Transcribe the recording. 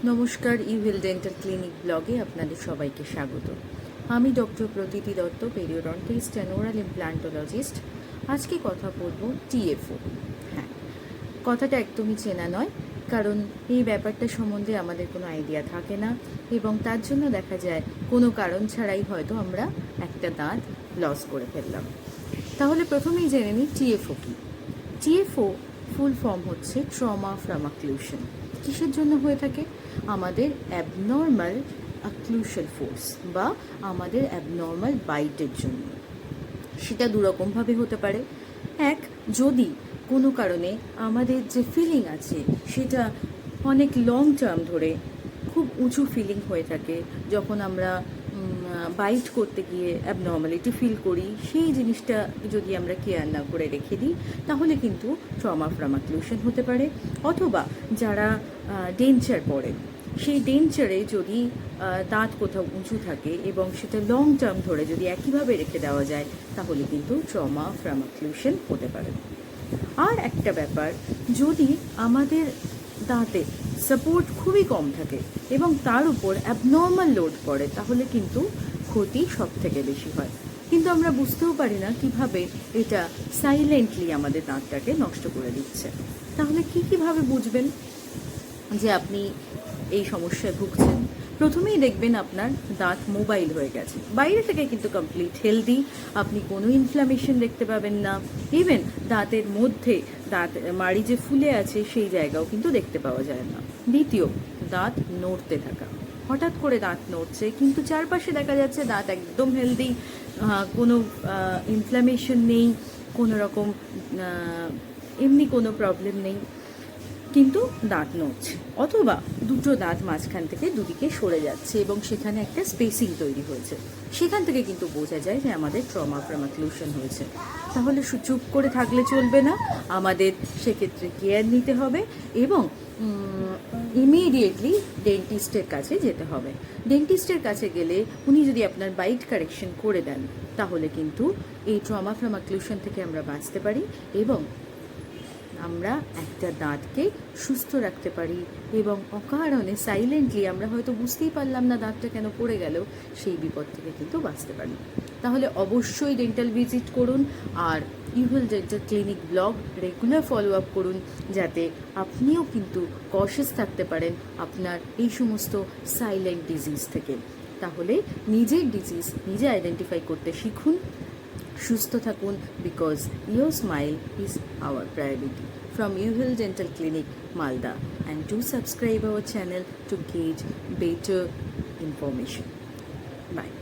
নমস্কার, ইউহিল dental clinic ব্লগে আপনাদের সবাইকে স্বাগত। আমি doctor Prateeti Dutta, periodontist and oral implantologist. আজকে কথা বলবো টিএফও। হ্যাঁ, কথাটা একদমই চেনা নয়, কারণ এই ব্যাপারটা সম্বন্ধে আমাদের কোনো আইডিয়া থাকে না এবং তার জন্য দেখা যায় কোনো কারণ ছাড়াই হয়তো আমরা একটা দাঁত লস করে ফেললাম। তাহলে প্রথমেই জেনে নিই টিএফও কী। টিএফও ফুল ফর্ম হচ্ছে ট্রমা ফ্রম অক্লুশন। কিসের জন্য হয়ে থাকে? আমাদের অ্যাবনর্মাল অক্লুশাল ফোর্স বা আমাদের অ্যাবনর্মাল বাইটের জন্য। সেটা দুরকমভাবে হতে পারে। এক, যদি কোনো কারণে আমাদের যে ফিলিং আছে সেটা অনেক লং টার্ম ধরে খুব উঁচু ফিলিং হয়ে থাকে, যখন আমরা বাইট করতে গিয়ে অ্যাবনর্মালিটি ফিল করি, সেই জিনিসটা যদি আমরা কেয়ার না করে রেখে দিই তাহলে কিন্তু ট্রমা ফ্রম অক্লুশন হতে পারে। অথবা যারা ডেঞ্চার পড়ে, সেই ডেঞ্চারে যদি দাঁত কোথাও উঁচু থাকে এবং সেটা লং টার্ম ধরে যদি একইভাবে রেখে দেওয়া যায় তাহলে কিন্তু ট্রমা ফ্রম অক্লুশন হতে পারে। আর একটা ব্যাপার, যদি আমাদের দাঁতে সাপোর্ট খুবই কম থাকে এবং তার উপর অ্যাবনর্মাল লোড পড়ে তাহলে কিন্তু ক্ষতি সব থেকে বেশি হয়, কিন্তু আমরা বুঝতেও পারি না কিভাবে এটা সাইলেন্টলি আমাদের দাঁতটাকে নষ্ট করে দিচ্ছে। তাহলে কীভাবে বুঝবেন যে আপনি এই সমস্যায় ভুগছেন? প্রথমেই দেখবেন আপনার দাঁত মোবাইল হয়ে গেছে, বাইরে থেকে কিন্তু কমপ্লিট হেলদি, আপনি কোনো ইনফ্লামেশন দেখতে পাবেন না। ইভেন দাঁতের মধ্যে দাঁত মাড়ি যে ফুলে আছে সেই জায়গাও কিন্তু দেখতে পাওয়া যায় না। দ্বিতীয়, দাঁত নড়তে থাকা, হঠাৎ করে দাঁত নড়ছে কিন্তু চারপাশে দেখা যাচ্ছে দাঁত একদম হেলদি, কোনো ইনফ্লামেশন নেই, কোনো রকম এমনি কোনো প্রবলেম নেই, কিন্তু দাঁত নড়ছে। অথবা দুটো দাঁত মাঝখান থেকে দুদিকে সরে যাচ্ছে এবং সেখানে একটা স্পেসিং তৈরি হয়েছে, সেখান থেকে কিন্তু বোঝা যায় যে আমাদের ট্রমা ফ্রম অক্লুশন হয়েছে। তাহলে চুপ করে থাকলে চলবে না, আমাদের সেক্ষেত্রে কেয়ার নিতে হবে এবং ইমিডিয়েটলি ডেন্টিস্টের কাছে যেতে হবে। ডেন্টিস্টের কাছে গেলে উনি যদি আপনার বাইট কারেকশন করে দেন তাহলে কিন্তু এই ট্রমা ফ্রম অক্লুশন থেকে আমরা বাঁচতে পারি এবং আমরা একটা দাঁতকে সুস্থ রাখতে পারি এবং অকারণে সাইলেন্টলি আমরা হয়তো বুঝতেই পারলাম না দাঁতটা কেন পড়ে গেল, সেই বিপদ থেকে কিন্তু বাঁচতে পারি। তাহলে অবশ্যই ডেন্টাল ভিজিট করুন আর Uheal dental clinic blog regular follow up করুন, যাতে আপনিও কিন্তু কশাস থাকতে পারেন আপনার এই সমস্ত সাইলেন্ট ডিজিজ থেকে। তাহলে নিজের ডিজিজ নিজে আইডেন্টিফাই করতে শিখুন, সুস্থ থাকুন, because your smile is our priority. From UHIL Dental Clinic, Malda, and do subscribe our channel to gauge better information. Bye.